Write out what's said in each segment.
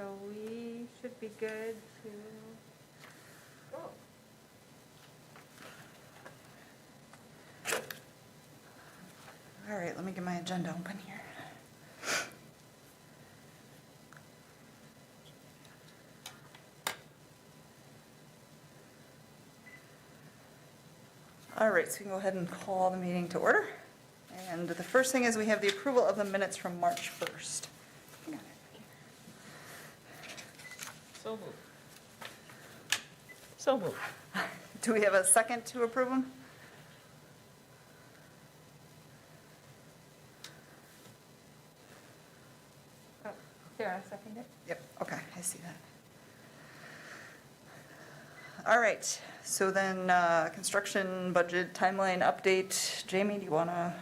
so we should be good to go. All right, let me get my agenda open here. All right, so we can go ahead and call the meeting to order. And the first thing is we have the approval of the minutes from March 1st. Hang on. So moved. So moved. Do we have a second to approve them? Oh, Sarah, second it. Yep, okay, I see that. All right, so then construction budget timeline update. Jamie, do you want to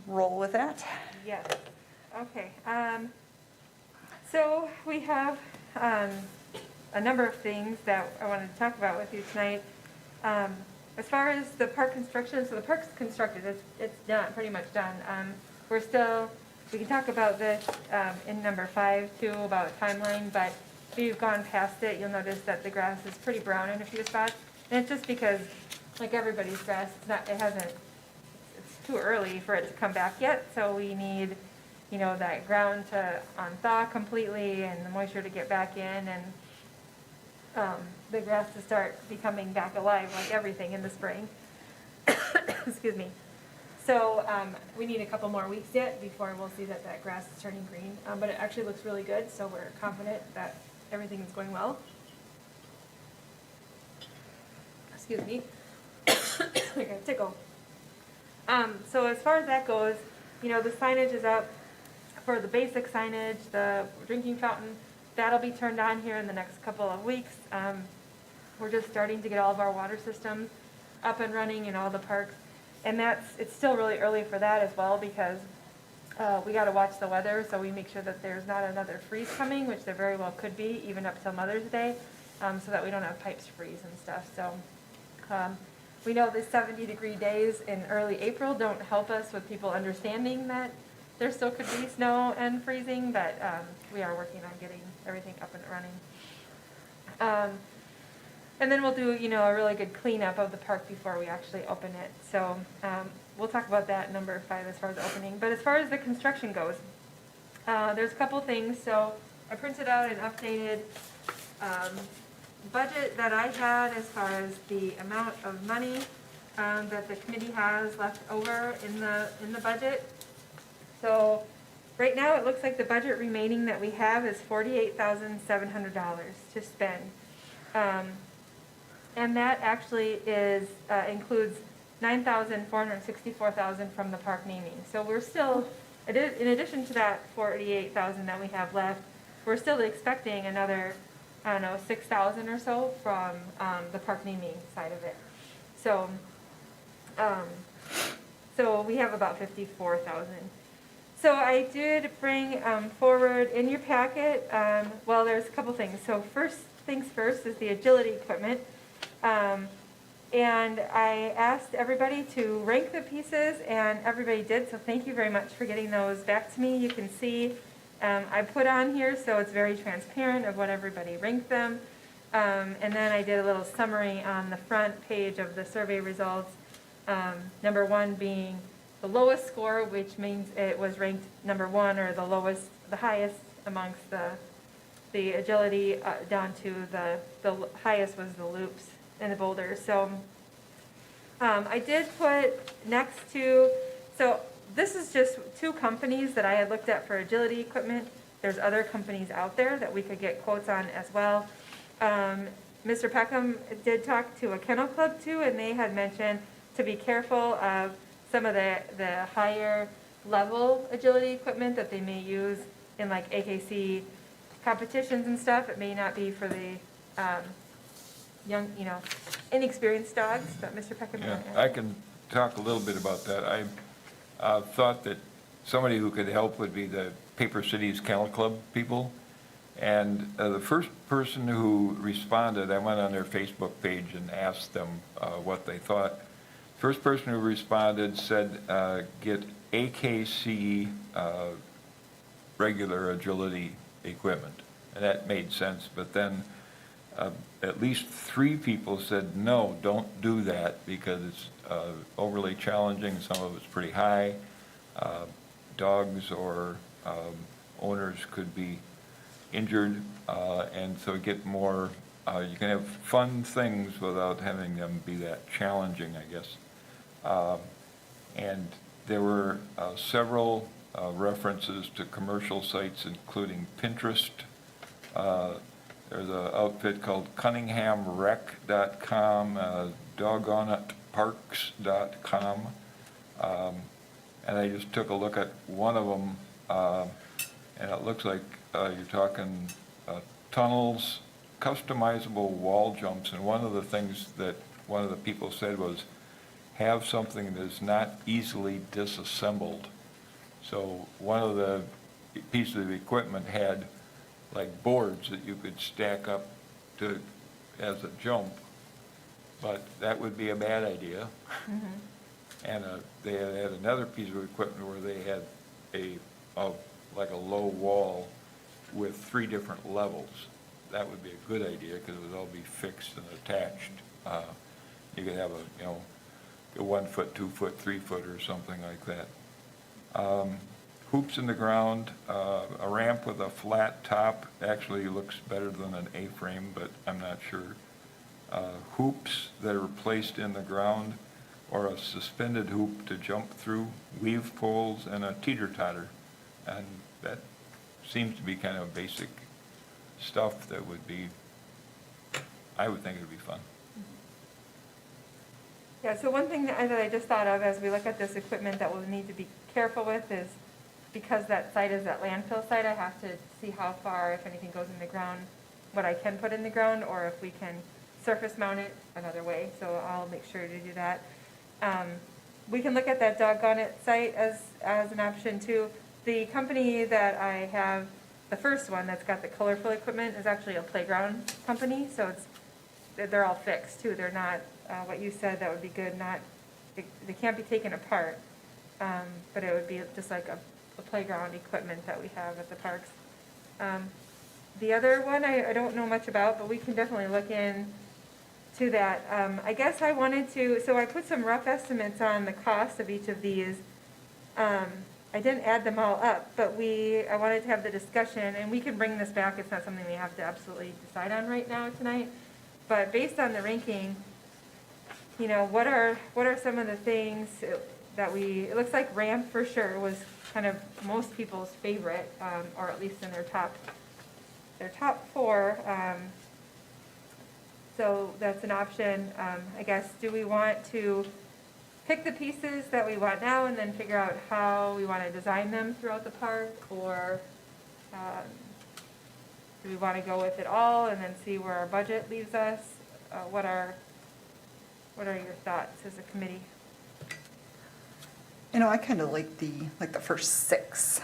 roll with that? Yes, okay. So we have a number of things that I wanted to talk about with you tonight. As far as the park construction, so the park's constructed, it's done, pretty much done. We're still, we can talk about this in number 5 too, about timeline, but if you've gone past it, you'll notice that the grass is pretty brown in a few spots. And it's just because, like everybody's grass, it's too early for it to come back yet, so we need, you know, that ground to unthaw completely and the moisture to get back in, and the grass to start becoming back alive like everything in the spring. Excuse me. So we need a couple more weeks yet before we'll see that that grass is turning green, but it actually looks really good, so we're confident that everything is going well. Excuse me. I got a tickle. So as far as that goes, you know, the signage is up for the basic signage, the drinking fountain. That'll be turned on here in the next couple of weeks. We're just starting to get all of our water systems up and running in all the parks. And it's still really early for that as well, because we got to watch the weather, so we make sure that there's not another freeze coming, which there very well could be, even up till Mother's Day, so that we don't have pipes freeze and stuff. So we know the 70-degree days in early April don't help us with people understanding that there still could be snow and freezing, but we are working on getting everything up and running. And then we'll do, you know, a really good cleanup of the park before we actually open it. So we'll talk about that in number 5 as far as opening. But as far as the construction goes, there's a couple things. So I printed out an updated budget that I had as far as the amount of money that the committee has left over in the budget. So right now it looks like the budget remaining that we have is $48,700 to spend. And that actually includes $9,464 from the park naming. So we're still, in addition to that $48,000 that we have left, we're still expecting another, I don't know, $6,000 or so from the park naming side of it. So, so we have about $54,000. So I did bring forward in your packet, well, there's a couple things. So first things first is the agility equipment. And I asked everybody to rank the pieces, and everybody did, so thank you very much for getting those back to me. You can see I put on here, so it's very transparent of what everybody ranked them. And then I did a little summary on the front page of the survey results. Number 1 being the lowest score, which means it was ranked number 1 or the highest amongst the agility, down to the highest was the loops and the boulders. So I did put next to, so this is just 2 companies that I had looked at for agility equipment. There's other companies out there that we could get quotes on as well. Mr. Peckham did talk to a kennel club too, and they had mentioned to be careful of some of the higher level agility equipment that they may use in like AKC competitions and stuff. It may not be for the young, you know, inexperienced dogs, but Mr. Peckham. Yeah, I can talk a little bit about that. I thought that somebody who could help would be the Paper Cities Kennel Club people. And the first person who responded, I went on their Facebook page and asked them what they thought. First person who responded said, get AKC regular agility equipment. And that made sense, but then at least 3 people said, no, don't do that because it's overly challenging, some of it's pretty high. Dogs or owners could be injured, and so get more, you can have fun things without having them be that challenging, I guess. And there were several references to commercial sites, including Pinterest. There's an outfit called CunninghamRec.com, DoggonItParks.com. And I just took a look at one of them, and it looks like you're talking tunnels, customizable wall jumps, and one of the things that one of the people said was, have something that is not easily disassembled. So one of the pieces of equipment had like boards that you could stack up to as a jump, but that would be a bad idea. And they had another piece of equipment where they had like a low wall with 3 different levels. That would be a good idea because it would all be fixed and attached. You could have a 1 foot, 2 foot, 3 foot or something like that. Hoops in the ground, a ramp with a flat top actually looks better than an A-frame, but I'm not sure. Hoops that are placed in the ground, or a suspended hoop to jump through, weave poles, and a teeter-totter. And that seems to be kind of basic stuff that would be, I would think it would be fun. Yeah, so one thing that I just thought of as we look at this equipment that we'll need to be careful with is, because that site is that landfill site, I have to see how far, if anything goes in the ground, what I can put in the ground, or if we can surface mount it another way, so I'll make sure to do that. We can look at that Doggone It site as an option too. The company that I have, the first one that's got the colorful equipment, is actually a playground company, so they're all fixed too. They're not, what you said, that would be good, they can't be taken apart, but it would be just like a playground equipment that we have at the parks. The other one I don't know much about, but we can definitely look into that. I guess I wanted to, so I put some rough estimates on the cost of each of these. I didn't add them all up, but I wanted to have the discussion, and we can bring this back. It's not something we have to absolutely decide on right now tonight. But based on the ranking, what are some of the things that it looks like ramp for sure was kind of most people's favorite, or at least in their top 4. So that's an option. I guess, do we want to pick the pieces that we want now and then figure out how we want to design them throughout the park, or do we want to go with it all and then see where our budget leaves us? What are your thoughts as a committee? I kind of like the first 6.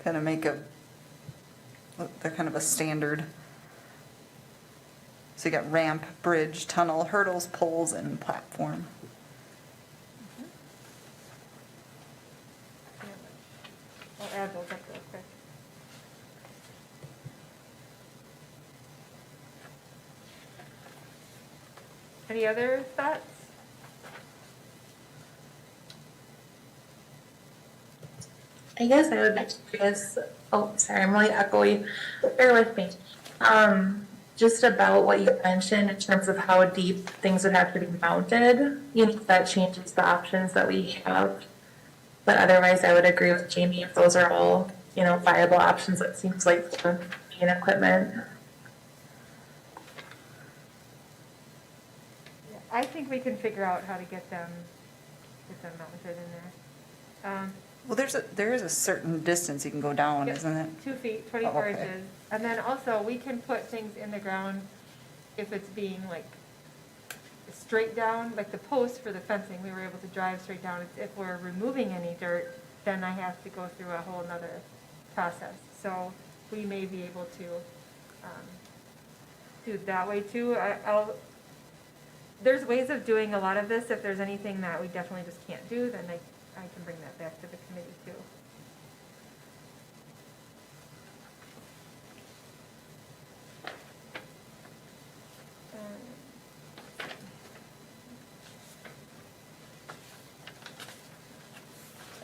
Kind of make they're kind of a standard. So you got ramp, bridge, tunnel, hurdles, poles, and platform. I'll add those up real quick. Any other thoughts? I guess I would be curious. Oh, sorry, I'm really echoey. Bear with me. Just about what you mentioned in terms of how deep things would have to be mounted. That changes the options that we have. But otherwise, I would agree with Jamie. If those are all, viable options, it seems like the main equipment. Yeah, I think we can figure out how to get them mounted in there. Well, there is a certain distance you can go down, Yep, isn't it? 2 feet, 24 okay. inches. And then also, we can put things in the ground if it's being like straight down, like the post for the fencing, we were able to drive straight down. If we're removing any dirt, then I have to go through a whole nother process. So we may be able to do it that way too. There's ways of doing a lot of this. If there's anything that we definitely just can't do, then I can bring that back to the committee too.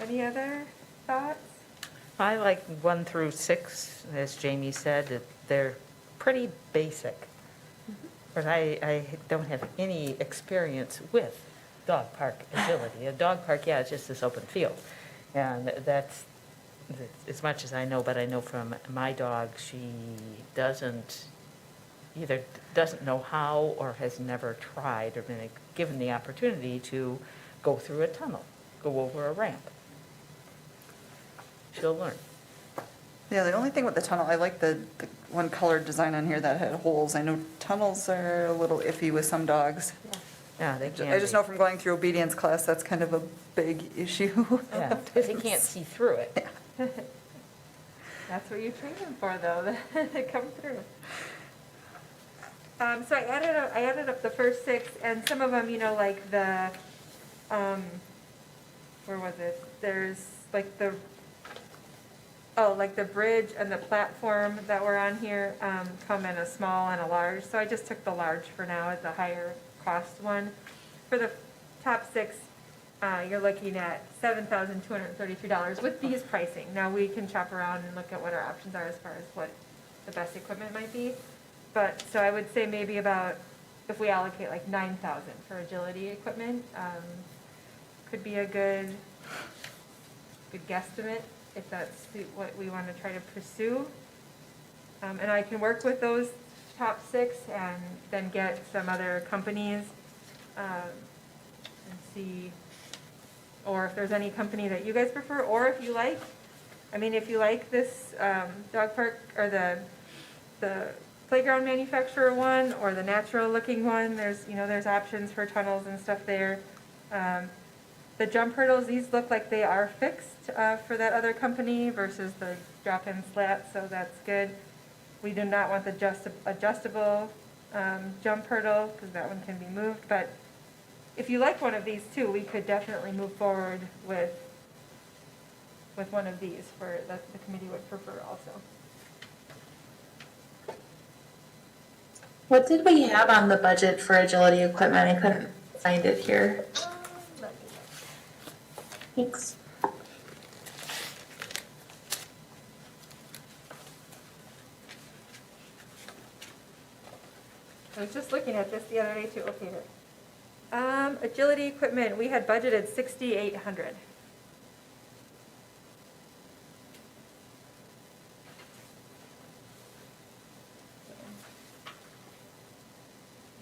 Any other thoughts? I like 1 through 6, as Jamie said, that they're pretty basic. But I don't have any experience with dog park agility. A dog park, yeah, it's just this open field. And that's as much as I know, but I know from my dog, she either doesn't know how or has never tried or been given the opportunity to go through a tunnel, go over a ramp. She'll learn. Yeah, the only thing with the tunnel, I like the one colored design on here that had holes. I know tunnels are a little iffy with some dogs. Yeah, they can I just be. know from going through obedience class, that's kind of a big issue. Yeah, because they can't see through it. That's what you train them for, though, to come through. So I added up the first 6, and some of them, like the, where was it? There's like like the bridge and the platform that were on here, come in a small and a large. So I just took the large for now as the higher cost one. For the top 6, you're looking at $7,233 with these pricing. Now, we can shop around and look at what our options are as far as what the best equipment might be. But, so I would say maybe about, if we allocate like 9,000 for agility equipment, could be a good guesstimate if that's what we want to try to pursue. And I can work with those top 6 and then get some other companies and see, or if there's any company that you guys prefer, or if you like, if you like this dog park, or the playground manufacturer one, or the natural looking one, there's options for tunnels and stuff there. The jump hurdles, these look like they are fixed for that other company versus the drop-in slat, so that's good. We do not want the adjustable jump hurdle, because that one can be moved, but if you like one of these too, we could definitely move forward with one of these that the committee would prefer also. What did we have on the budget for agility equipment? I couldn't find it here. Thanks. I was just looking at this the other day too. Okay, here. Agility equipment, we had budgeted 6,800.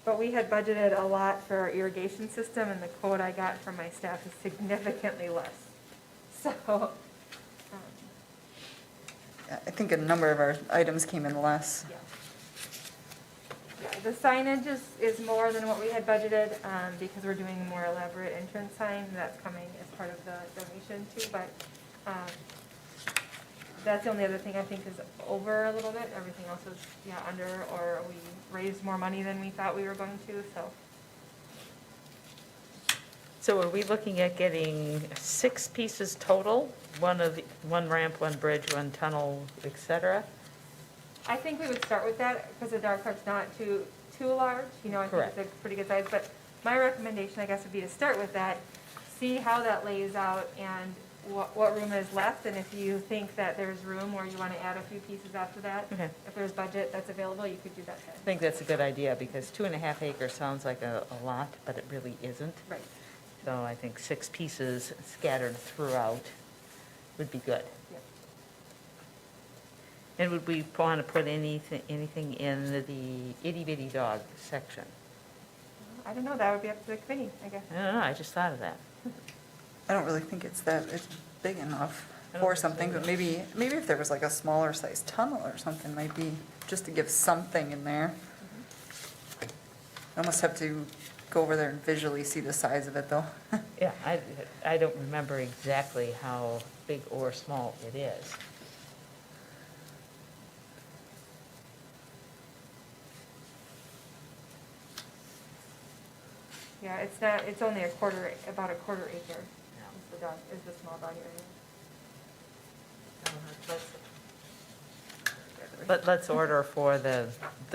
But we had budgeted a lot for our irrigation system, and the quote I got from my staff is significantly less. So, I think a number of our items came in less. yeah. Yeah, the signage is more than what we had budgeted, because we're doing a more elaborate entrance sign that's coming as part of the donation too, but, that's the only other thing I think is over a little bit. Everything else is, under, or we raised more money than we thought we were going to, so. So are we looking at getting 6 pieces total? One ramp, one bridge, one tunnel, et cetera? I think we would start with that, because the dog park's not too large, I think Correct. it's a pretty good size, but my recommendation, I guess, would be to start with that, see how that lays out, and what room is left, and if you think that there's room or you want to add a few pieces after that, Okay. if there's budget that's available, you could do that then. I think that's a good idea, because 2.5 acres sounds like a lot, but it really isn't. Right. So I think 6 pieces scattered throughout would be good. Yep. And would we want to put anything in the itty-bitty dog section? I don't know, that would be up to the committee, I guess. I don't know, I just thought of that. I don't really think it's big enough I don't for think so something, but either. maybe if there was like a smaller sized tunnel or something, might be, just to give something in there. I almost have to go over there and visually see the size of it, though. Yeah, I don't remember exactly how big or small it is. Yeah, it's only about a quarter acre is the small dog area. But let's order for the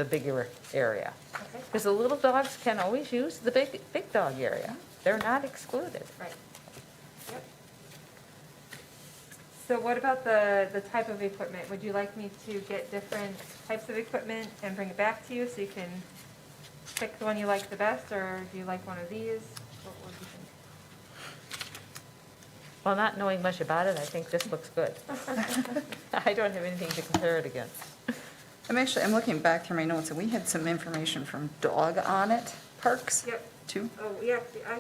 bigger area. Okay, Because the little dogs can always use the big dog area. They're not excluded. right. Yep. So what about the type of equipment? Would you like me to get different types of equipment and bring it back to you so you can pick the one you like the best, or do you like one of these? What would you think? Well, not knowing much about it, I think this looks good. I don't have anything to compare it against. I'm looking back through my notes, and we had some information from Dog On It Parks, Yep. too. Oh, yeah, I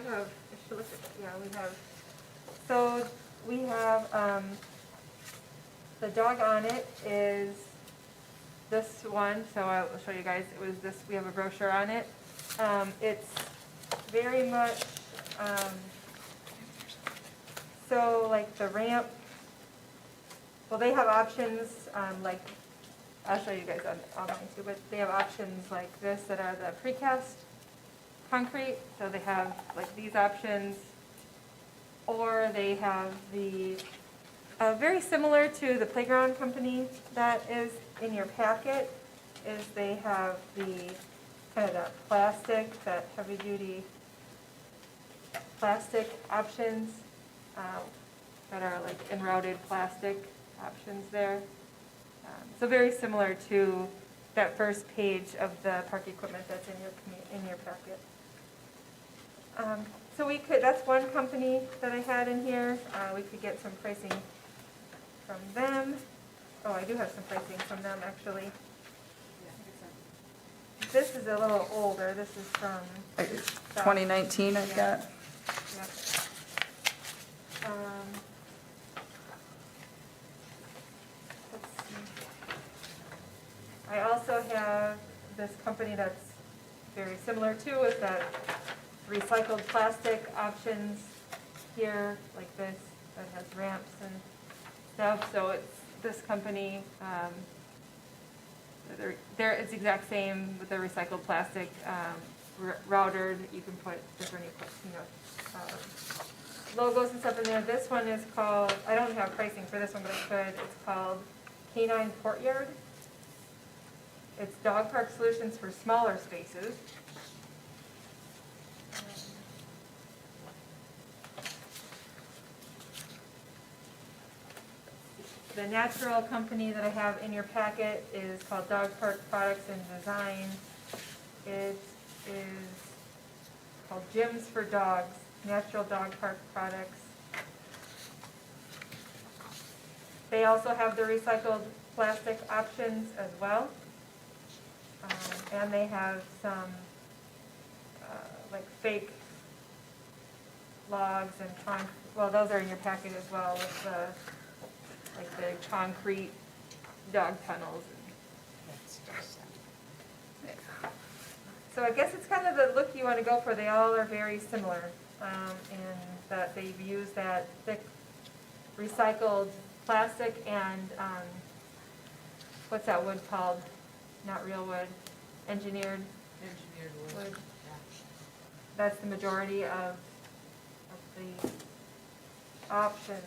should look at that, yeah, we have, so we have, the dog on it is this one, so I will show you guys, it was this, we have a brochure on it. It's very much, so like the ramp, well, they have options, like, I'll show you guys on mine too, but they have options like this that are the precast concrete, so they have like these options, or they have the, very similar to the playground company that is in your packet, is they have the, kind of that plastic, that heavy duty plastic options, that are like enrouted plastic options there. So very similar to that first page of the park equipment that's in your packet. So we could, that's one company that I had in here. We could get some pricing from them. Oh, I do have some pricing from them, actually. This is a little older. This is from 2019 I've got. Yep. Let's see. I also have this company that's very similar to, with that recycled plastic options here, like this, that has ramps and stuff. So it's this company, it's the exact same with the recycled plastic router that you can put different, logos and stuff in there. This one is called, I don't have pricing for this one, but I could. It's called Canine Courtyard. It's dog park solutions for smaller spaces. The natural company that I have in your packet is called Dog Park Products and Design. It is called Gyms for Dogs, Natural Dog Park Products. They also have the recycled plastic options as well. And they have some like fake logs and well, those are in your packet as well, with the concrete dog tunnels. So I guess it's kind of the look you want to go for. They all are very similar in that they've used that thick recycled plastic and what's that wood called? Not real wood, engineered wood. That's the majority of the options.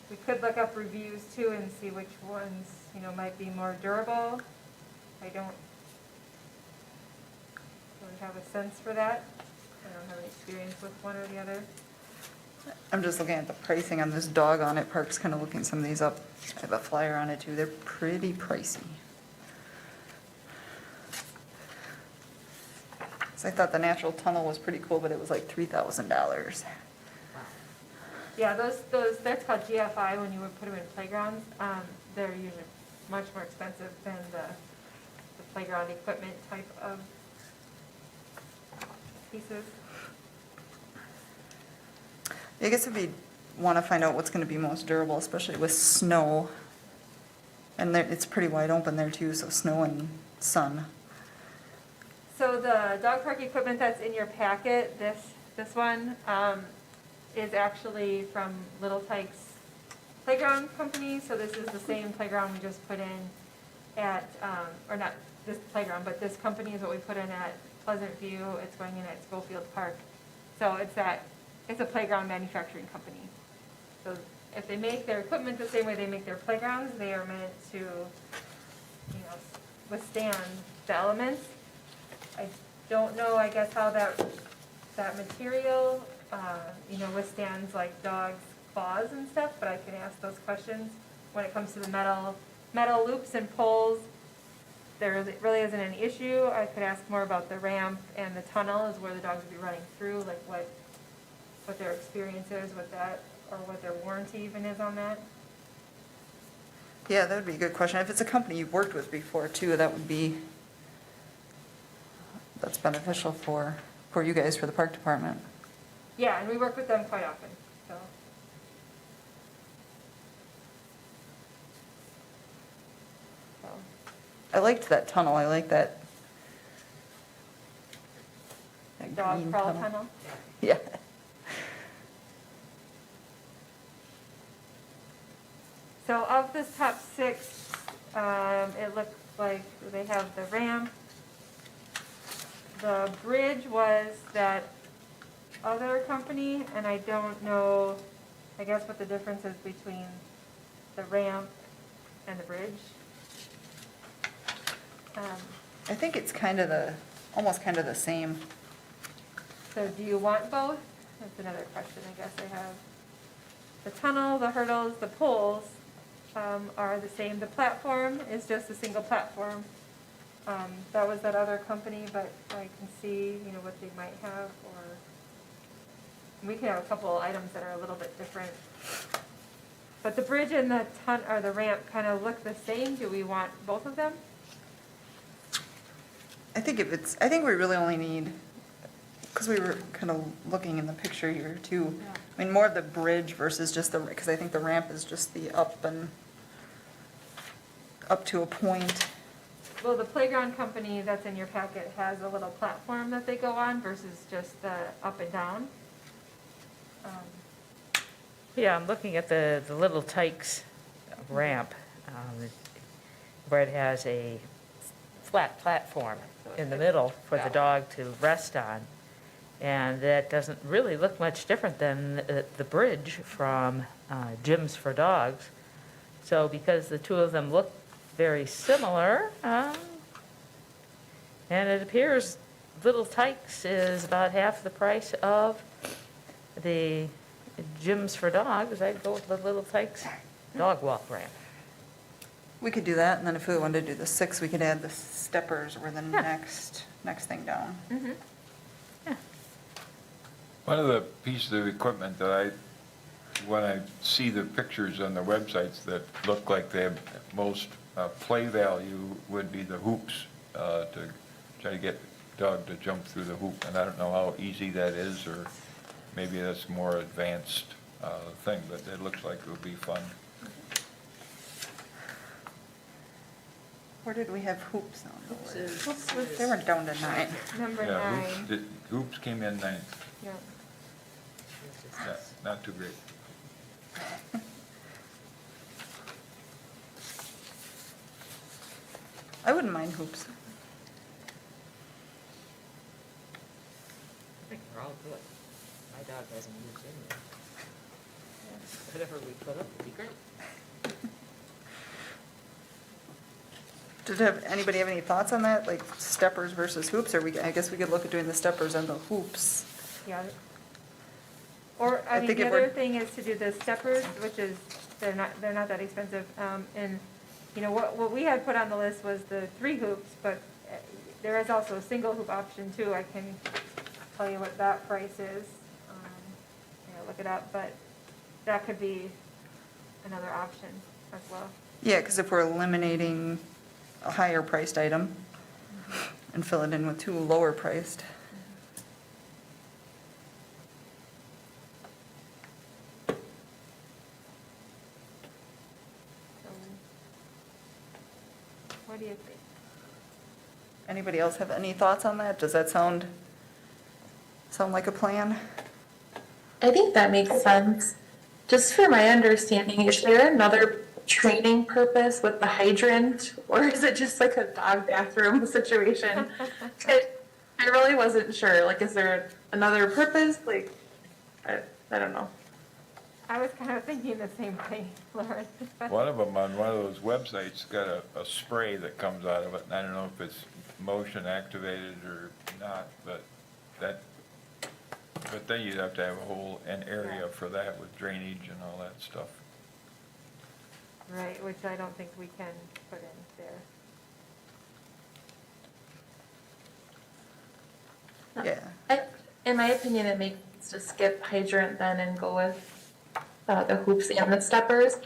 We could look up reviews too and see which ones, might be more durable. I don't really have a sense for that. I don't have any experience with one or the other. I'm just looking at the pricing on this Dog On It Parks, kind of looking some of these up. I have a flyer on it too. They're pretty pricey. So I thought the natural tunnel was pretty cool, but it was like $3,000. Yeah, those that's called GFI when you would put them in playgrounds. They're usually much more expensive than the playground equipment type of pieces. I guess if you want to find out what's going to be most durable, especially with snow, and it's pretty wide open there too, so snow and sun. So the dog park equipment that's in your packet, this one, is actually from Little Tykes Playground Company. So this is the same playground we just put in at, or not this playground, but this company is what we put in at Pleasant View. It's going in at Schofield Park. So it's a playground manufacturing company. So if they make their equipment the same way they make their playgrounds, they are meant to, withstand the elements. I don't know, I guess, how that material withstands like dogs' claws and stuff, but I can ask those questions. When it comes to the metal loops and poles, there really isn't an issue. I could ask more about the ramp and the tunnel is where the dogs would be running through, like what their experience is with that, or what their warranty even is on that. Yeah, that would be a good question. If it's a company you've worked with before too, that's beneficial for you guys, for the park department. Yeah, and we work with them quite often, so. So, I liked that tunnel, I like that. Dog green crawl tunnel. Yeah. So of this top 6, it looks like they have the ramp. The bridge was that other company, and I don't know, I guess, what the difference is between the ramp and the bridge. I think it's almost kind of the same. So do you want both? That's another question I guess I have. The tunnel, the hurdles, the poles are the same. The platform is just a single platform. That was that other company, but I can see, what they might have, or we can have a couple items that are a little bit different. But the bridge and the ramp kind of look the same. Do we want both of them? I think we really only need, because we were kind of looking in the picture here too. Yeah. I mean, more of the bridge versus just because I think the ramp is just the up to a point. Well, the playground company that's in your packet has a little platform that they go on versus just the up and down. Yeah, I'm looking at the Little Tykes ramp, where it has a flat platform in the middle for the dog to rest on. And that doesn't really look much different than the bridge from Gyms for Dogs. So because the two of them look very similar, and it appears Little Tykes is about half the price of the Gyms for Dogs, I'd go with the Little Tykes dog walk ramp. We could do that, and then if we wanted to do the 6, we could add the steppers or the Yeah. next thing down. Mm-hmm. Yeah. One of the pieces of equipment that when I see the pictures on the websites that look like they have most play value would be the hoops, to try to get dog to jump through the hoop. And I don't know how easy that is, or maybe that's more advanced thing, but it looks like it would be fun. Where did we have hoops on the Hoops list? is- Hoops they were down to 9. Number Yeah, 9. hoops came in ninth. Yeah. Not too great. I wouldn't mind hoops. I think we're all good. My dog hasn't used any of it. Whatever we put up would be great. Anybody have any thoughts on that, like steppers versus hoops, or I guess we could look at doing the steppers and the hoops. Yeah. Or, I the think if other we're- thing is to do the steppers, which is, they're not that expensive. And, what we had put on the list was the 3 hoops, but there is also a single hoop option too. I can tell you what that price is. Look it up, but that could be another option as well. Yeah, because if we're eliminating a higher priced item and fill it in with 2 lower priced. So, what do you think? Anybody else have any thoughts on that? Does that sound like a plan? I think that makes sense. Just for my understanding, is there another training purpose with the hydrant, or is it just like a dog bathroom situation? I really wasn't sure. Like, is there another purpose? Like, I don't know. I was kind of thinking the same thing, Lauren. One of them on one of those websites got a spray that comes out of it, and I don't know if it's motion activated or not, but that But then you'd have to have an area for that with drainage and all that stuff. Right, which I don't think we can put in there. Yeah. In my opinion, it makes sense to skip hydrant then and go with the hoops and the steppers.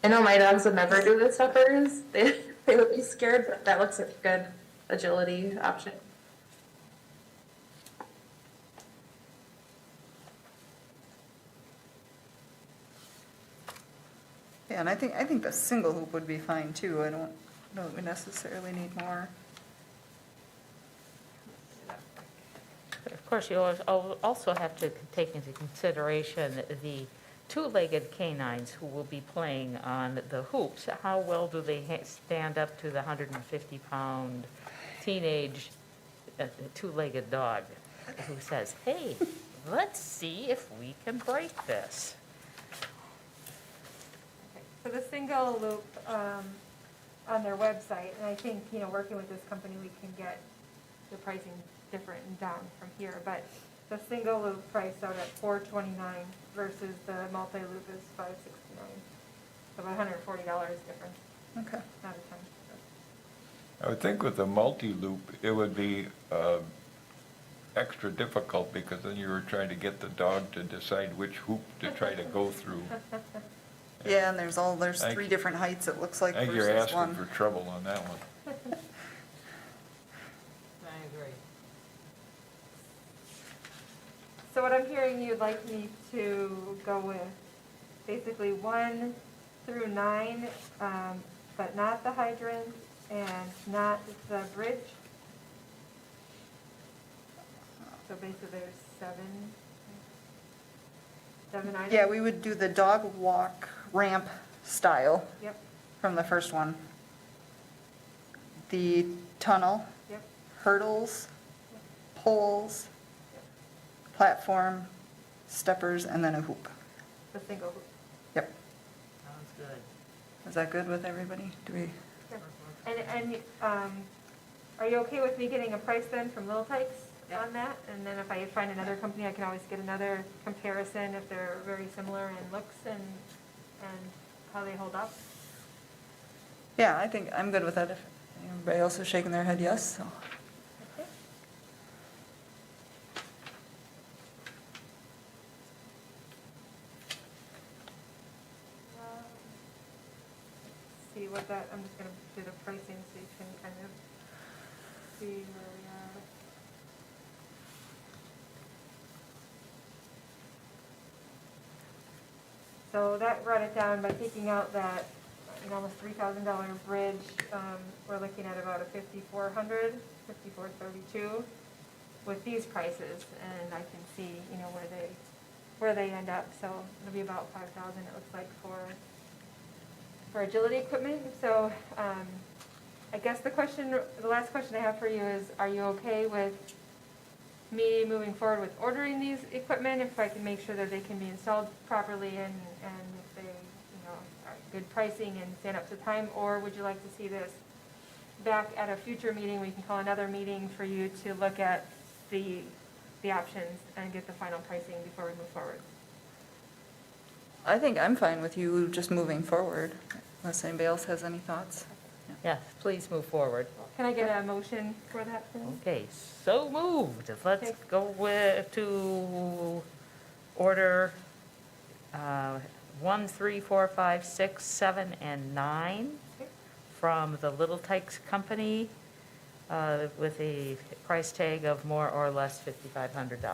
I know my dogs would never do the steppers. They would be scared, but that looks like a good agility option. Yeah, and I think the single hoop would be fine too. I don't know that we necessarily need more. Of course, you also have to take into consideration the two-legged canines who will be playing on the hoops. How well do they stand up to the 150-pound teenage two-legged dog who says, hey, let's see if we can break this? Okay, so the single loop on their website, and I think, working with this company, we can get the pricing different and down from here, but the single loop priced out at $429 versus the multi-loop is $569. So about $140 difference, Okay. not a ton. I would think with the multi-loop, it would be extra difficult because then you were trying to get the dog to decide which hoop to try to go through. Yeah, and there's I- three different heights it looks like I think you're versus asking one. for trouble on that one. I agree. So what I'm hearing, you'd like me to go with basically 1 through 9, but not the hydrant and not the bridge. So basically there's 7 items? Yeah, we would do the dog walk ramp style Yep, from the first one. The tunnel, yep, hurdles, poles, platform, steppers, and then a hoop. the single hoop. Yep. Sounds good. Is that good with everybody? Do we? And are you okay with me getting a price then from Little Tykes on that? And then if I find another company, I can always get another comparison if they're very similar in looks and how they hold up? Yeah, I think I'm good with that. If everybody else is shaking their head yes, so. Okay. See what that, I'm just gonna do the pricing so you can kind of see where we are. So that brought it down by taking out that, almost $3,000 bridge. We're looking at about a $5,400, $5,432 with these prices, and I can see, where they end up. So it'll be about $5,000, it looks like, for agility equipment. So I guess the last question I have for you is, are you okay with me moving forward with ordering these equipment if I can make sure that they can be installed properly and if they, are good pricing and stand up to time? Or would you like to see this back at a future meeting? We can call another meeting for you to look at the options and get the final pricing before we move forward. I think I'm fine with you just moving forward, unless anybody else has any thoughts. Yes, please move forward. Can I get a motion for that, please? Okay, so moved. Let's Okay. go to order 1, 3, 4, 5, 6, 7, and 9 Okay. from the Little Tykes Company with a price tag of more or less $5,500.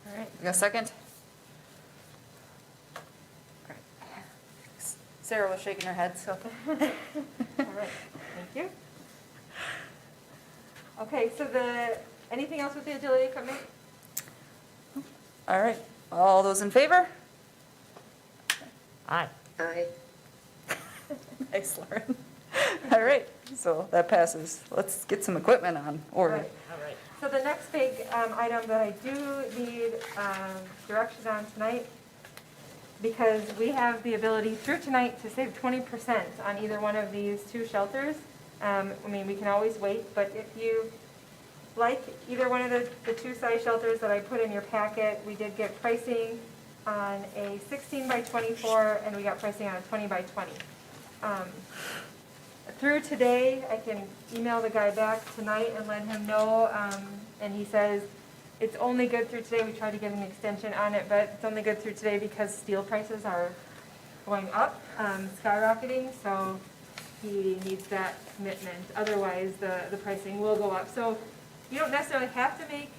All right, you got a second? All right. Sarah was shaking her head, so. All right, thank you. Okay, so anything else with the agility equipment? All right, all those in favor? Aye. Aye. Thanks, Lauren. All right, so that passes. Let's get some equipment on order. Right. All right. So the next big item that I do need direction on tonight, because we have the ability through tonight to save 20% on either one of these two shelters. We can always wait, but if you like either one of the two size shelters that I put in your packet, we did get pricing on a 16 by 24, and we got pricing on a 20 by 20. Through today, I can email the guy back tonight and let him know, and he says it's only good through today. We tried to get an extension on it, but it's only good through today because steel prices are going up, skyrocketing, so he needs that commitment. Otherwise, the pricing will go up. So you don't necessarily have to make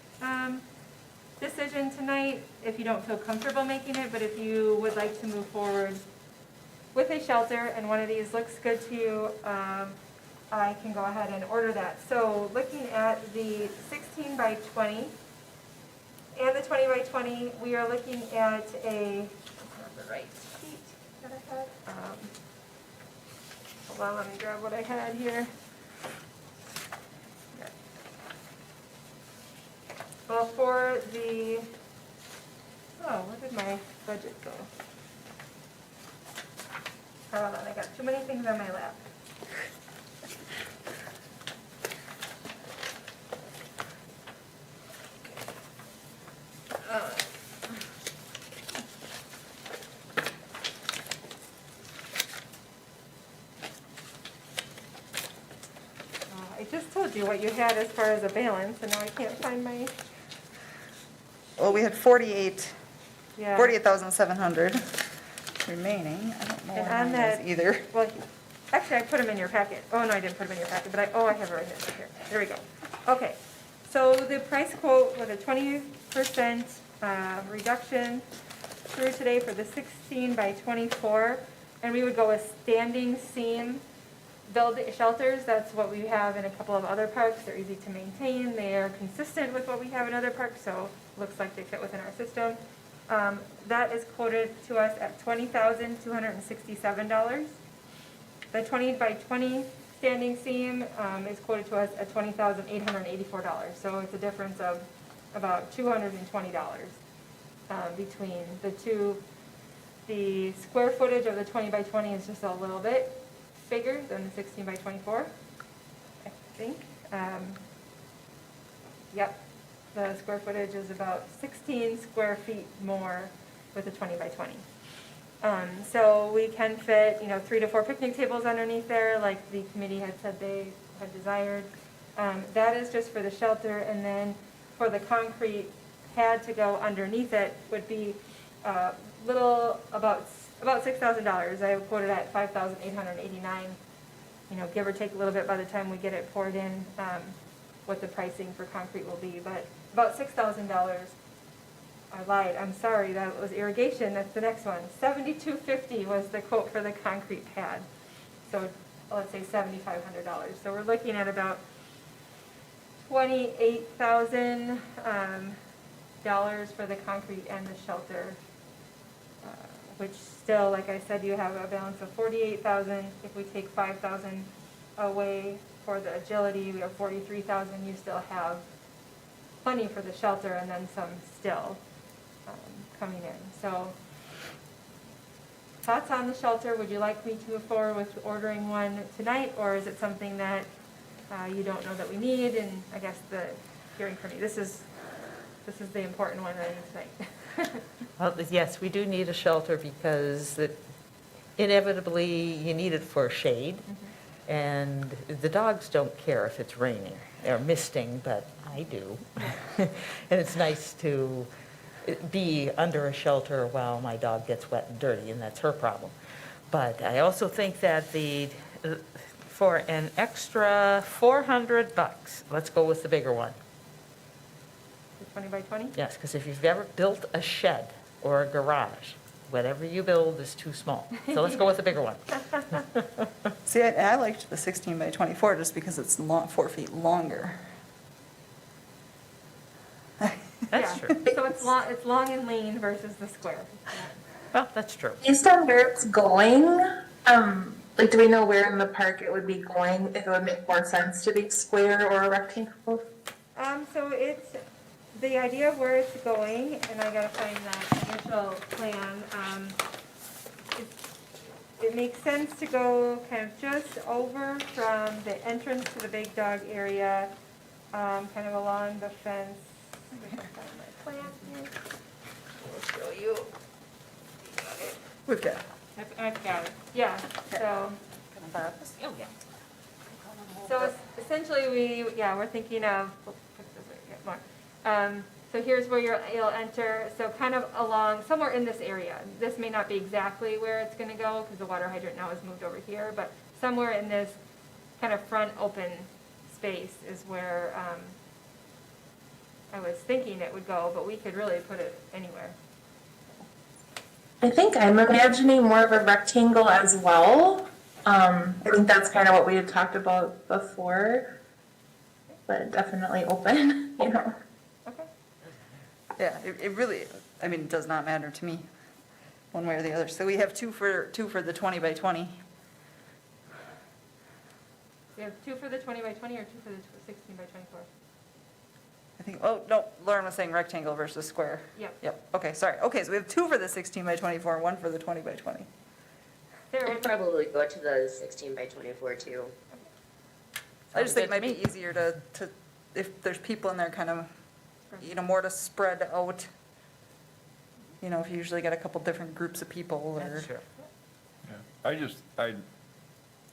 decision tonight if you don't feel comfortable making it, but if you would like to move forward with a shelter and one of these looks good to you, I can go ahead and order that. So looking at the 16 by 20 and the 20 by 20, we are looking at a, the right sheet that I had. Hold on, let me grab what I had here. Well, for the, oh, where did my budget go? Hold on, I got too many things on my lap. I just told you what you had as far as a balance, and now I can't find my, Well, we had yeah. 48,700 remaining. I don't know And where on mine that, is either. well, actually, I put them in your packet. Oh, no, I didn't put them in your packet, but I have it right here. There we go. Okay, so the price quote with a 20% reduction through today for the 16 by 24, and we would go with standing seam build shelters. That's what we have in a couple of other parks. They're easy to maintain. They are consistent with what we have in other parks, so looks like they fit within our system. That is quoted to us at $20,267. The 20 by 20 standing seam is quoted to us at $20,884. So it's a difference of about $220 between the two. The square footage of the 20 by 20 is just a little bit bigger than the 16 by 24, I think. Yep, the square footage is about 16 square feet more with a 20 by 20. So we can fit, 3 to 4 picnic tables underneath there, like the committee had said they had desired. That is just for the shelter, and then for the concrete pad to go underneath it would be about $6,000. I have quoted at $5,889. Give or take a little bit by the time we get it poured in, what the pricing for concrete will be, but about $6,000. I lied. I'm sorry. That was irrigation. That's the next one. $7,250 was the quote for the concrete pad. So let's say $7,500. So we're looking at about $28,000 for the concrete and the shelter, which still, like I said, you have a balance of $48,000. If we take $5,000 away for the agility, we have $43,000. You still have plenty for the shelter and then some still coming in. So thoughts on the shelter? Would you like me to move forward with ordering one tonight, or is it something that you don't know that we need? And I guess hearing from you, this is the important one I need tonight. Well, yes, we do need a shelter because inevitably you need it for shade. Mm-hmm. And the dogs don't care if it's raining or misting, but I do. And it's nice to be under a shelter while my dog gets wet and dirty, and that's her problem. But I also think that for an extra $400, let's go with the bigger one. 20 by 20? Yes, because if you've ever built a shed or a garage, whatever you build is too small. So let's go with the bigger one. See, I liked the 16 by 24 just because it's 4 feet longer. That's Yeah. true. So it's long and lean versus the square. Well, that's true. Based on where it's going, do we know where in the park it would be going, if it would make more sense to be square or rectangle? So it's the idea of where it's going, and I gotta find that initial plan. It makes sense to go kind of just over from the entrance to the big dog area kind of along the fence. If I can find my plan here. We'll show you. We've got, I've got it, yeah, so. Oh, yeah. So essentially, we're thinking of, so here's where you'll enter, so kind of along, somewhere in this area. This may not be exactly where it's gonna go, because the water hydrant now is moved over here, but somewhere in this kind of front open space is where, I was thinking it would go, but we could really put it anywhere. I think I'm imagining more of a rectangle as well. I think that's kind of what we had talked about before, but definitely open, you know. Okay, yeah, it really, I mean, it does not matter to me, one way or the other. So we have two for the 20 by 20. we have 2 for the 20 by 20 or 2 for the 16 by 24? I think, oh, no, Lauren was saying rectangle versus square. Yep. Yep, okay, sorry. Okay, so we have 2 for the 16 by 24, 1 for the 20 by 20. Sarah, I'd probably go to the 16 by 24 too. I just think it Sounds might good be to easier to, if there's people in there kind of, more to spread out. If you usually get a couple different groups of people or. That's true. Yeah.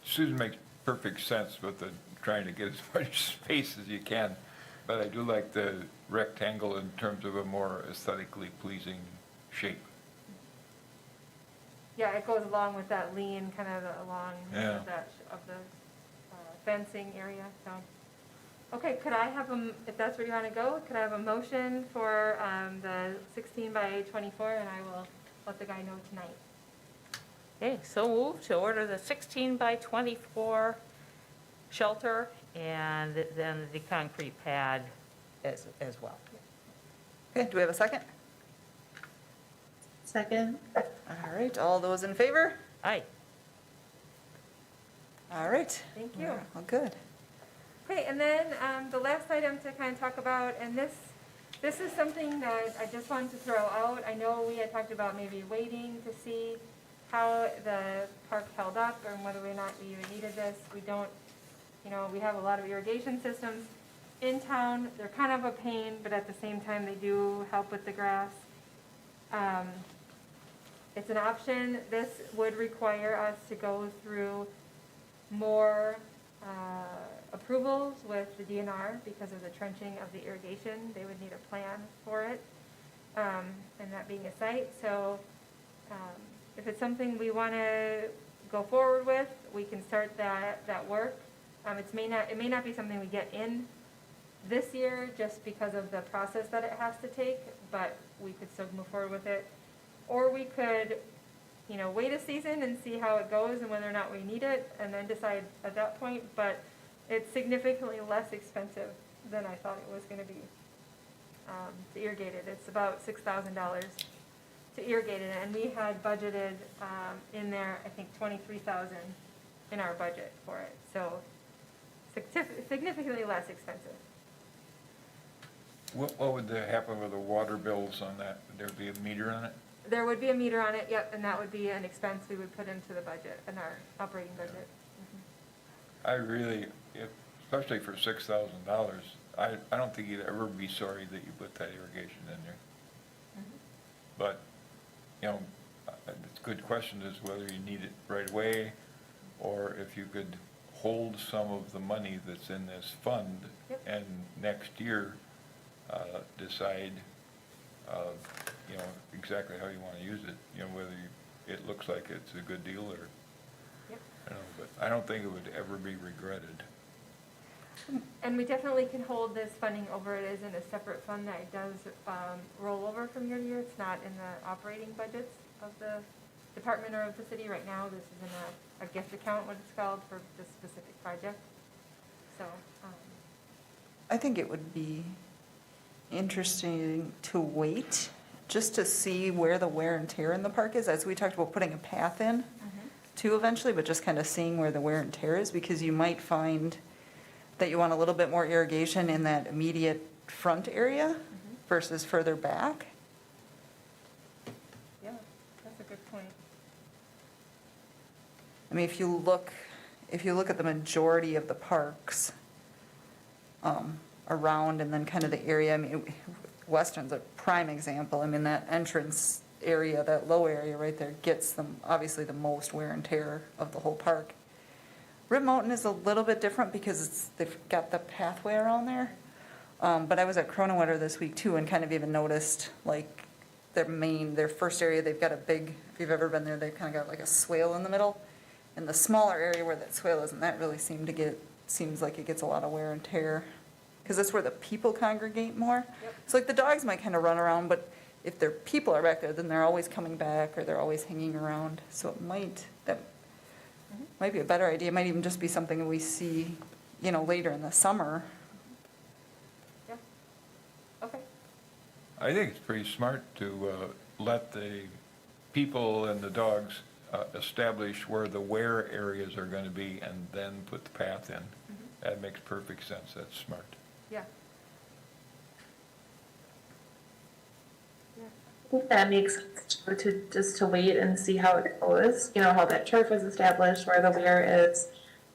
Susan makes perfect sense with the trying to get as much space as you can, but I do like the rectangle in terms of a more aesthetically pleasing shape. yeah, it goes along with that lean, kind of along Yeah. of the fencing area, so. Okay, could I have if that's where you want to go, could I have a motion for the 16 by 24, and I will let the guy know tonight. Okay, so move to order the 16 by 24 shelter and then the concrete pad as well. Okay, do we have a second? Second. All right, all those in favor? Aye. All right. Thank you. All good. Okay, and then the last item to kind of talk about, and this is something that I just wanted to throw out. I know we had talked about maybe waiting to see how the park held up and whether or not we even needed this. We don't, we have a lot of irrigation systems in town. They're kind of a pain, but at the same time, they do help with the grass. It's an option. This would require us to go through more approvals with the DNR because of the trenching of the irrigation. They would need a plan for it, and that being a site. So if it's something we want to go forward with, we can start that work. It may not be something we get in this year just because of the process that it has to take, but we could still move forward with it. Or we could, wait a season and see how it goes and whether or not we need it, and then decide at that point. But it's significantly less expensive than I thought it was going to be to irrigate it. It's about $6,000 to irrigate it, and we had budgeted in there, I think, $23,000 in our budget for it. So significantly less expensive. What would happen with the water bills on that? Would there be a meter on it? There would be a meter on it, yep, and that would be an expense we would put into the budget, in our operating budget. I really, especially for $6,000, I don't think you'd ever be sorry that you put that irrigation in there. But, it's a good question is whether you need it right away, or if you could hold some of the money that's in this fund, Yep. and next year, decide, exactly how you want to use it, whether it looks like it's a good deal or, Yep. but I don't think it would ever be regretted. And we definitely can hold this funding over. It is in a separate fund that does roll over from year to year. It's not in the operating budgets of the department or of the city right now. This is in a gift account, what it's called, for this specific project. So, I think it would be interesting to wait just to see where the wear and tear in the park is, as we talked about putting a path in too eventually, but just kind of seeing where the wear and tear is, because you might find that you want a little bit more irrigation in that immediate front area versus further back. yeah, that's a good point. I mean, if you look at the majority of the parks, around, and then kind of the area, I mean, Western's a prime example. I mean, that entrance area, that low area right there gets them, obviously the most wear and tear of the whole park. Rib Mountain is a little bit different because they've got the pathway around there. But I was at Cronewetter this week too and kind of even noticed like their first area, they've got a big, if you've ever been there, they've kind of got like a swale in the middle. And the smaller area where that swale is, and that really seems like it gets a lot of wear and tear. Because that's where the people congregate more. Yep. So like the dogs might kind of run around, but if their people are back there, then they're always coming back or they're always hanging around. So that might be a better idea. It might even just be something we see, later in the summer. Yeah. Okay. I think it's pretty smart to let the people and the dogs establish where the wear areas are going to be and then put the path in. That makes perfect sense. That's smart. Yeah. Yeah. I think that makes sense to wait and see how it goes, how that turf is established, where the weir is,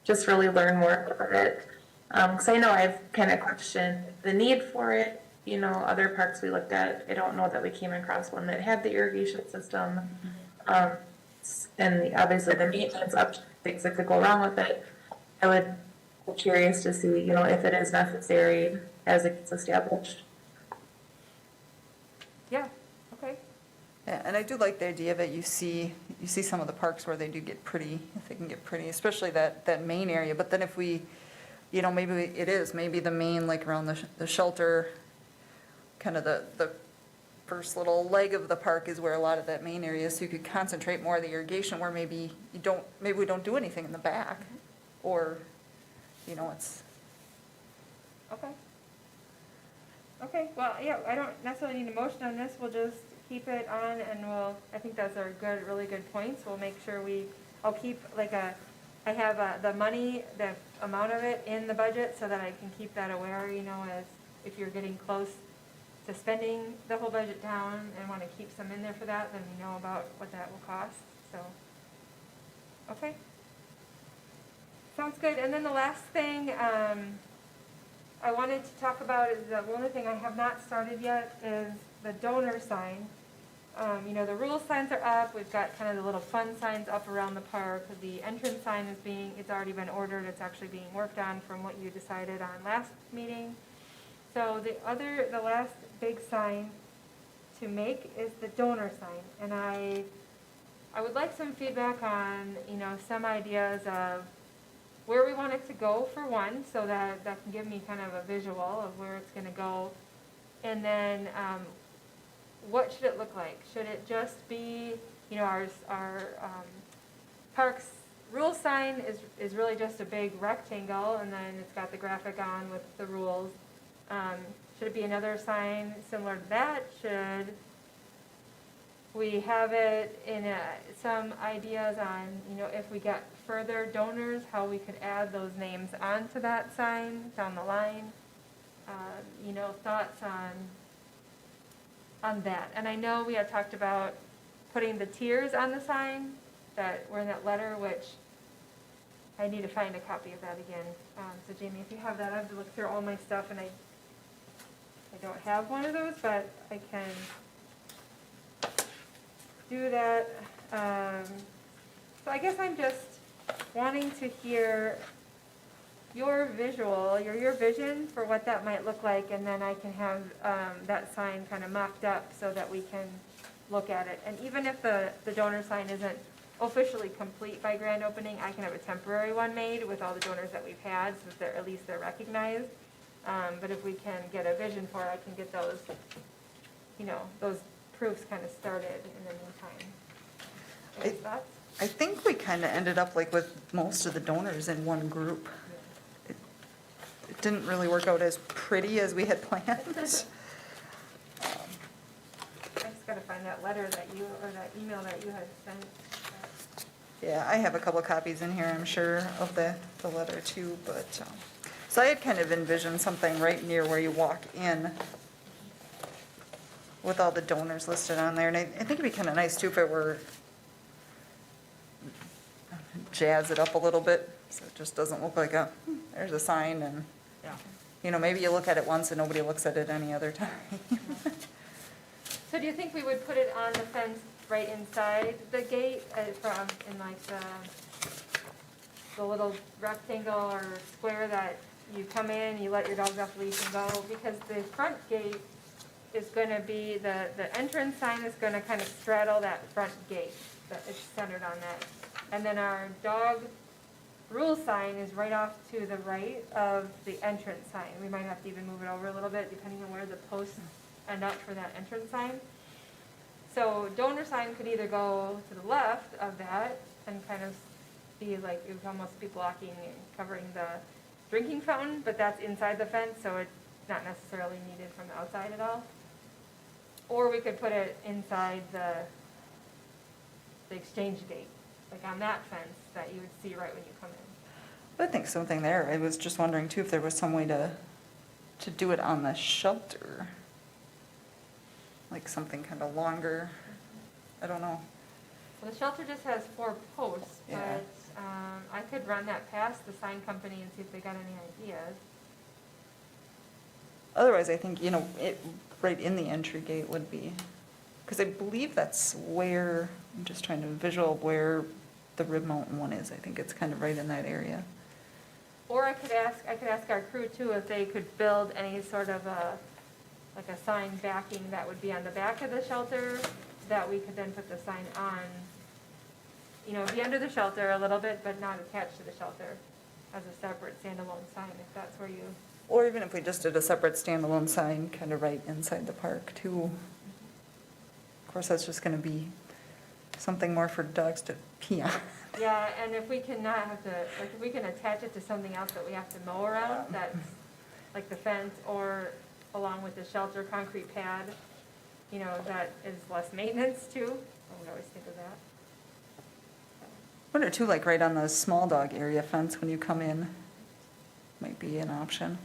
just really learn more about it. Because I know I've kind of questioned the need for it. Other parks we looked at, I don't know that we came across one that had the irrigation system. And obviously the maintenance up things that could go wrong with it. I would be curious to see, if it is necessary as it gets established. Yeah, okay. Yeah, and I do like the idea that you see some of the parks where they do get pretty, if they can get pretty, especially that main area. But then if we, maybe the main, like around the shelter, kind of the first little leg of the park is where a lot of that main area is. So you could concentrate more of the irrigation where maybe we don't do anything in the back. Or, it's. Okay. Okay, well, yeah, I don't necessarily need a motion on this, we'll just keep it on and I think those are really good points. We'll make sure I'll keep I have the money, the amount of it in the budget so that I can keep that aware, as if you're getting close to spending the whole budget down and want to keep some in there for that, then we know about what that will cost, so. Okay. Sounds good, and then the last thing, I wanted to talk about is the only thing I have not started yet is the donor sign. The rule signs are up. We've got kind of the little fun signs up around the park. The entrance sign it's already been ordered. It's actually being worked on from what you decided on last meeting. So the last big sign to make is the donor sign. And I would like some feedback on, some ideas of where we want it to go for one, so that can give me kind of a visual of where it's going to go. And then what should it look like? Should it just be, our park's rule sign is really just a big rectangle, and then it's got the graphic on with the rules. Should it be another sign similar to that? Should we have it in some ideas on, if we get further donors, how we could add those names onto that sign down the line? Thoughts on that. And I know we had talked about putting the tiers on the sign that were in that letter, which I need to find a copy of that again. So Jamie, if you have that, I have to look through all my stuff, and I don't have one of those, but I can do that. So I guess I'm just wanting to hear your vision for what that might look like, and then I can have that sign kind of mocked up so that we can look at it. And even if the donor sign isn't officially complete by grand opening, I can have a temporary one made with all the donors that we've had, so that at least they're recognized. But if we can get a vision for it, I can get those proofs kind of started in the meantime. Any thoughts? I think we kind of ended up like with most of the donors in one group. It didn't really work out as pretty as we had planned. I just gotta find that letter that email that you had sent. Yeah, I have a couple copies in here, I'm sure, of the letter too, but, so I had kind of envisioned something right near where you walk in with all the donors listed on there, and I think it'd be kind of nice too if it were jazz it up a little bit, so it just doesn't look like there's a sign and, Yeah. you know, maybe you look at it once and nobody looks at it any other time. So do you think we would put it on the fence right inside the gate from, in like the little rectangle or square that you come in, you let your dogs off leash and go? Because the front gate is gonna be, the entrance sign is gonna kind of straddle that front gate, that it's centered on that. And then our dog rule sign is right off to the right of the entrance sign. We might have to even move it over a little bit depending on where the posts end up for that entrance sign. So donor sign could either go to the left of that and kind of be like, it would almost be blocking and covering the drinking fountain, but that's inside the fence, so it's not necessarily needed from the outside at all. Or we could put it inside the exchange gate, like on that fence that you would see right when you come in. I think something there. I was just wondering too if there was some way to do it on the shelter. Like something kind of longer. I don't know. Well, the shelter just has 4 posts, Yeah. but I could run that past the sign company and see if they got any ideas. Otherwise, I think, you know, it, right in the entry gate would be, because I believe that's where, I'm just trying to visual where the Rib Mountain one is. I think it's kind of right in that area. Or I could ask our crew too if they could build any sort of like a sign backing that would be on the back of the shelter, that we could then put the sign on, you know, be under the shelter a little bit, but not attached to the shelter as a separate standalone sign, if that's where you. Or even if we just did a separate standalone sign, kind of right inside the park too. Of course, that's just gonna be something more for dogs to pee on. Yeah, and if we can not have to, like, if we can attach it to something else that we have to mow around, that's like the fence, or along with the shelter concrete pad, you know, that is less maintenance too. I would always think of that. Wonder too, like right on the small dog area fence when you come in, might be an option.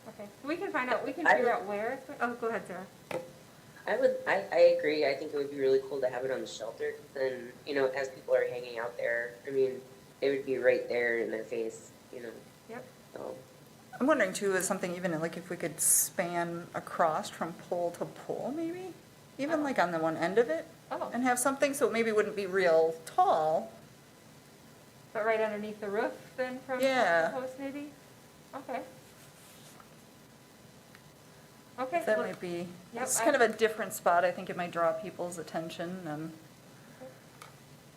Okay, we can find out, we can figure out where it's, oh, go ahead, Sarah. I agree. I think it would be really cool to have it on the shelter. Then, you know, as people are hanging out there, I mean, it would be right there in their face, you know. Yep. So, I'm wondering too, is something even like if we could span across from pole to pole maybe? Even like on the one end of it? Oh. And have something so it maybe wouldn't be real tall. But right underneath the roof then from Yeah. the post maybe? Okay. Okay. That well- might be, Yep, it's kind of a different spot. I think it might draw people's attention and,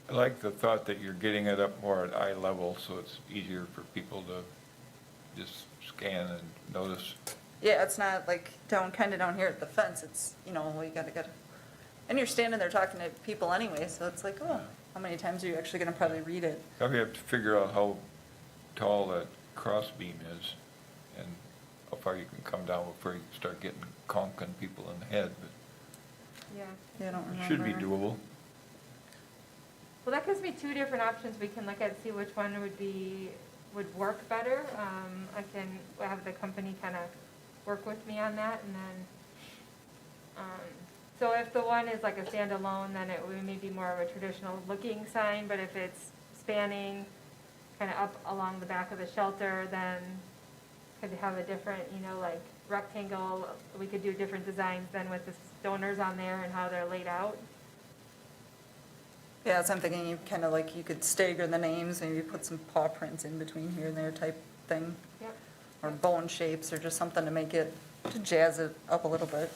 I like the thought that you're getting it up more at eye level, so it's easier for people to just scan and notice. yeah, it's not like kind of down here at the fence. It's, you know, you gotta, and you're standing there talking to people anyway, so it's like, oh, how many times are you actually gonna probably read it? Now we have to figure out how tall that cross beam is and how far you can come down before you start getting conking people in the head, but Yeah. Yeah, I don't it remember. should be doable. Well, that gives me 2 different options we can look at, see which one would work better. I can have the company kind of work with me on that, and then, so if the one is like a standalone, then it would maybe more of a traditional looking sign, but if it's spanning kind of up along the back of the shelter, then could have a different, you know, like rectangle, we could do different designs then with the donors on there and how they're laid out. Yeah, so I'm thinking you kind of like, you could stagger the names, maybe put some paw prints in between here and there type thing. Yep. Or bone shapes, or just something to make it, to jazz it up a little bit.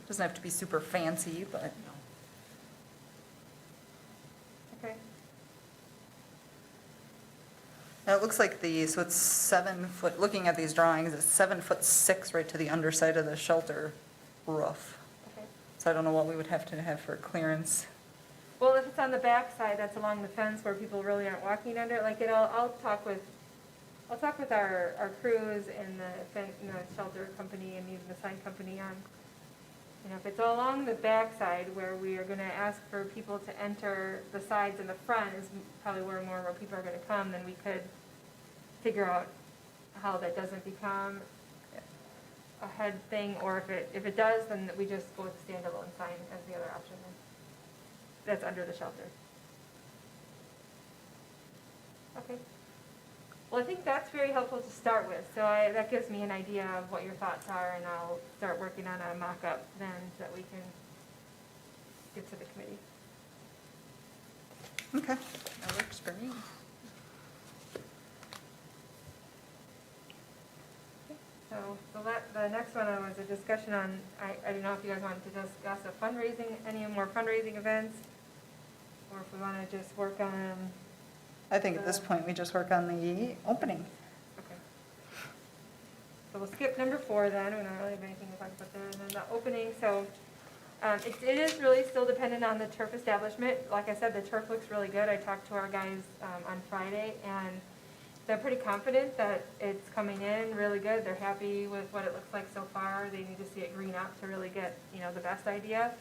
Doesn't have to be super fancy, but. Okay. Now, it looks like so it's 7 foot, looking at these drawings, it's 7'6" right to the underside of the shelter roof. Okay. So I don't know what we would have to have for clearance. Well, if it's on the back side, that's along the fence where people really aren't walking under it, like I'll talk with our crews and the shelter company and even the sign company on, you know, if it's along the back side where we are gonna ask for people to enter the sides and the front is probably where people are gonna come, then we could figure out how that doesn't become a head thing, or if it does, then we just go with the standalone sign as the other option then. That's under the shelter. Okay. Well, I think that's very helpful to start with, so that gives me an idea of what your thoughts are, and I'll start working on a mock-up then that we can give to the committee. Okay, that works for me. So the next one was a discussion on, I don't know if you guys wanted to discuss a fundraising, any more fundraising events, or if we want to just work on, I think at this point, we just work on the opening. okay. So we'll skip number 4 then, we don't really have anything to talk about there, and then the opening, so it is really still dependent on the turf establishment. Like I said, the turf looks really good. I talked to our guys on Friday, and they're pretty confident that it's coming in really good. They're happy with what it looks like so far. They need to see it green up to really get, the best idea.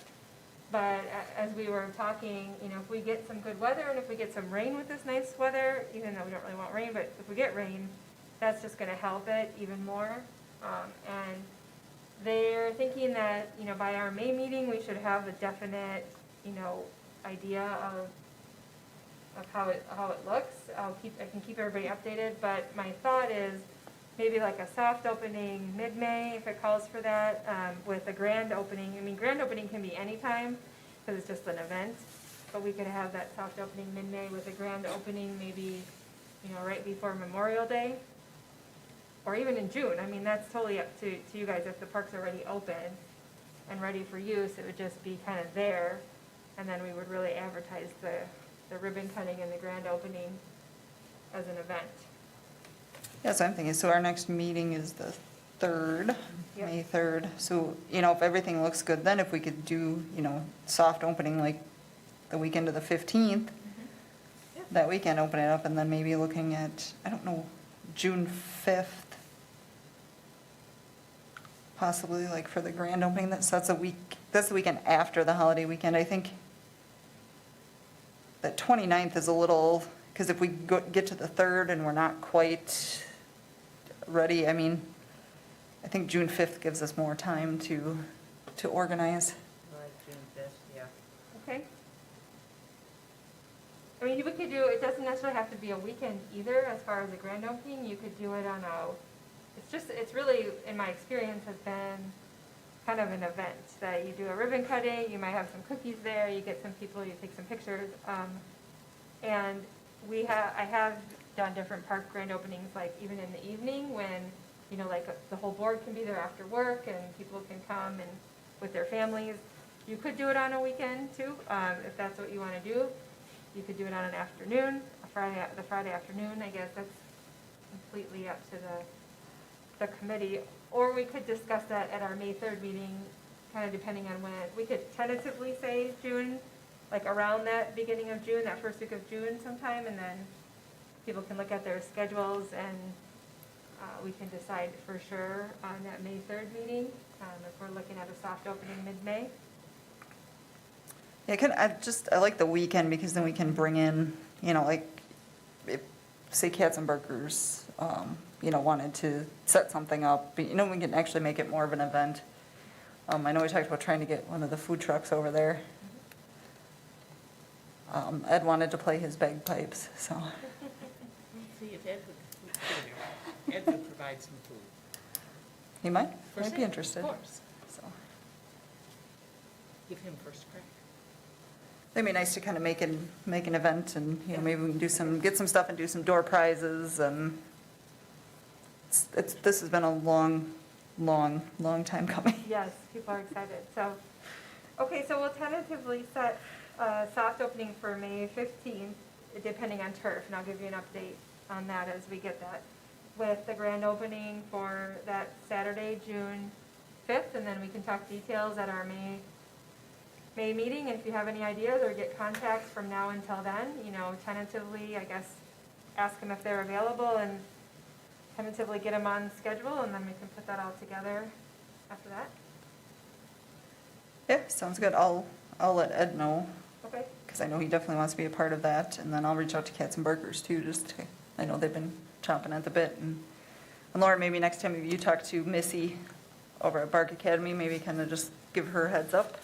But as we were talking, if we get some good weather and if we get some rain with this nice weather, even though we don't really want rain, but if we get rain, that's just going to help it even more. And they're thinking that, by our May meeting, we should have a definite, idea of how it looks. I can keep everybody updated, but my thought is maybe like a soft opening mid-May, if it calls for that, with a grand opening. I mean, grand opening can be anytime, because it's just an event, but we could have that soft opening mid-May with a grand opening maybe, right before Memorial Day, or even in June. I mean, that's totally up to you guys. If the park's already open and ready for use, it would just be kind of there, and then we would really advertise the ribbon cutting and the grand opening as an event. Yeah, so I'm thinking, so our next meeting is the 3rd, Yep. May 3rd. So, if everything looks good, then if we could do, soft opening like the weekend of the 15th, Yep. that weekend, open it up, and then maybe looking at, I don't know, June 5th, possibly like for the grand opening. That's the weekend after the holiday weekend. I think the 29th is a little, because if we get to the 3rd and we're not quite ready, I mean, I think June 5th gives us more time to organize. Like June 5th, yeah. Okay. I mean, we could do, it doesn't necessarily have to be a weekend either, as far as a grand opening. You could do it on it's really, in my experience, has been kind of an event, that you do a ribbon cutting, you might have some cookies there, you get some people, you take some pictures. And I have done different park grand openings, like even in the evening when, like the whole board can be there after work and people can come and with their families. You could do it on a weekend too, if that's what you want to do. You could do it on an afternoon, the Friday afternoon. I guess that's completely up to the committee. Or we could discuss that at our May 3rd meeting, kind of depending on when. We could tentatively say June, like around that beginning of June, that first week of June sometime, and then people can look at their schedules and we can decide for sure on that May 3rd meeting, if we're looking at a soft opening mid-May. Yeah, I like the weekend because then we can bring in, like, if, say Katzenberger's, wanted to set something up, but, we can actually make it more of an event. I know we talked about trying to get one of the food trucks over there. Ed wanted to play his bagpipes, so. See, if Ed would provide some food. He might For be sale, interested. Of course. So. Give him first crack. It'd be nice to kind of make an event and, maybe we can get some stuff and do some door prizes and this has been a long time coming. Yes, people are excited. So, okay, so we'll tentatively set a soft opening for May 15th, depending on turf, and I'll give you an update on that as we get that, with the grand opening for that Saturday, June 5th, and then we can talk details at our May meeting. And if you have any ideas or get contacts from now until then, tentatively, I guess, ask them if they're available and tentatively get them on schedule, and then we can put that all together after that. Yeah, sounds good. I'll let Ed know, Okay. because I know he definitely wants to be a part of that, and then I'll reach out to Katzenbergers too, I know they've been chomping at the bit, and Laura, maybe next time if you talk to Missy over at Bark Academy, maybe kind of just give her a heads up.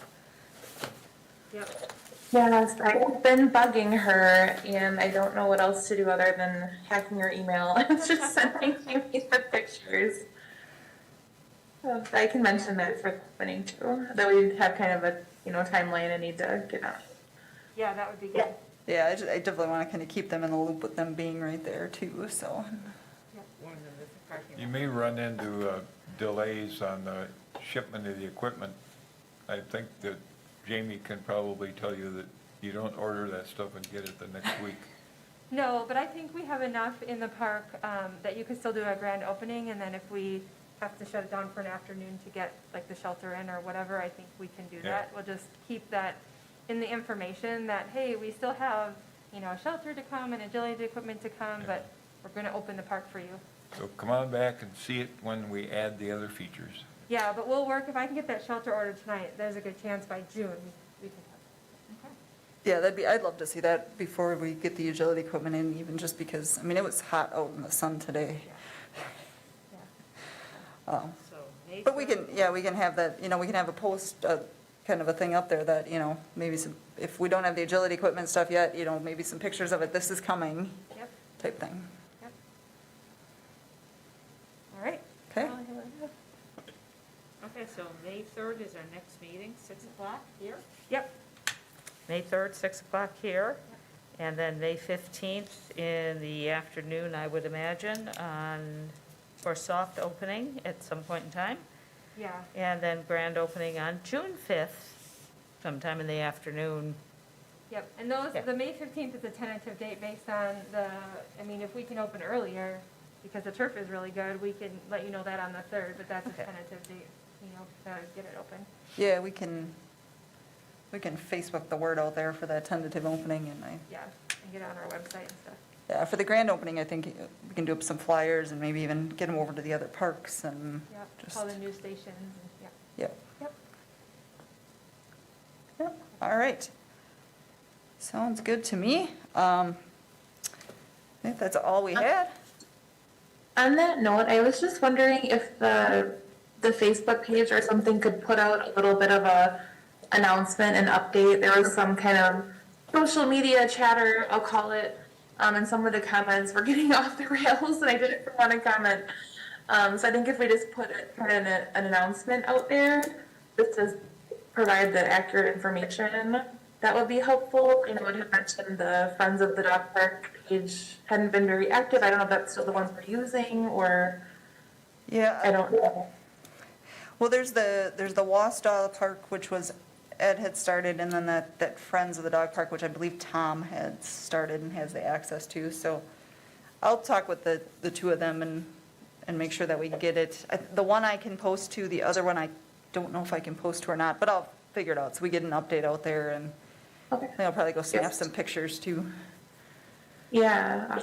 Yep. Yes, I've been bugging her, and I don't know what else to do other than hacking her email and just sending me the pictures. So I can mention that for the opening too, that we have kind of a, timeline I need to get on. Yeah, that would be good. Yeah, I definitely want to kind of keep them in the loop with them being right there too, so. Warn them that the parking You lot. may run into delays on the shipment of the equipment. I think that Jamie can probably tell you that you don't order that stuff and get it the next week. No, but I think we have enough in the park that you could still do a grand opening, and then if we have to shut it down for an afternoon to get like the shelter in or whatever, I think we can do Yeah. that. We'll just keep that in the information that, hey, we still have, a shelter to come and agility equipment to come, Yeah. but we're gonna open the park for you. So come on back and see it when we add the other features. Yeah, but we'll work, if I can get that shelter ordered tonight, there's a good chance by June we can have it. Okay. Yeah, I'd love to see that before we get the agility equipment in, even just because, I mean, it was hot out in the sun today. Yeah. So May But we 3rd. can, we can have that, we can have a post, kind of a thing up there that, maybe some, if we don't have the agility equipment stuff yet, maybe some pictures of it, this is coming, Yep, type thing. yep. All right. Okay? Okay, so May 3rd is our next meeting, 6 o'clock here? Yep, May 3rd, 6 o'clock here. And then May 15th in the afternoon, I would imagine, for soft opening at some point in time. yeah. And then grand opening on June 5th, sometime in the afternoon. Yep, and those, Yeah. the May 15th is a tentative date based on if we can open earlier, because the turf is really good, we can let you know that on the 3rd, but that's a Okay. tentative date, to get it open. Yeah, we can Facebook the word out there for that tentative opening, and Yeah, and get it on our website and stuff. yeah, for the grand opening, I think we can do up some flyers and maybe even get them over to the other parks and Yep, just, call the news stations, and, yeah. yep. Yep. Yep, all right. Sounds good to me. I think that's all we had. On that note, I was just wondering if the Facebook page or something could put out a little bit of a announcement and update. There was some kind of social media chatter, I'll call it, and some of the comments were getting off the rails, and I didn't want to comment. So I think if we just put an announcement out there, just to provide the accurate information, that would be helpful. It had mentioned the Friends of the Dog Park page hadn't been very active. I don't know if that's still the ones we're using, or I Yeah, don't know. well, there's the Wausau Park, which was, Ed had started, and then that Friends of the Dog Park, which I believe Tom had started and has the access to, so I'll talk with the two of them and make sure that we get it. The one I can post to, the other one I don't know if I can post to or not, but I'll figure it out, so we get an update out there, and Okay. then I'll probably go snap some pictures too, Yeah.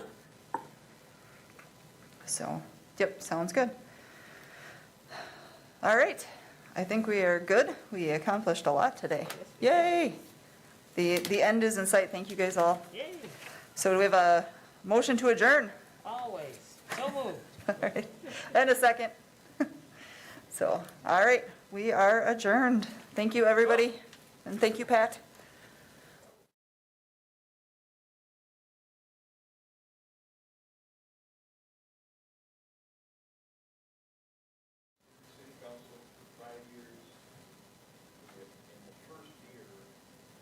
so, yep, sounds good. All right, I think we are good, we accomplished a lot today. Yay! The end is in sight, thank you guys all. Yay, So do we have a motion to adjourn? always. So moved. All right, and a second. So, all right, we are adjourned. Thank you, everybody, and thank you, Pat.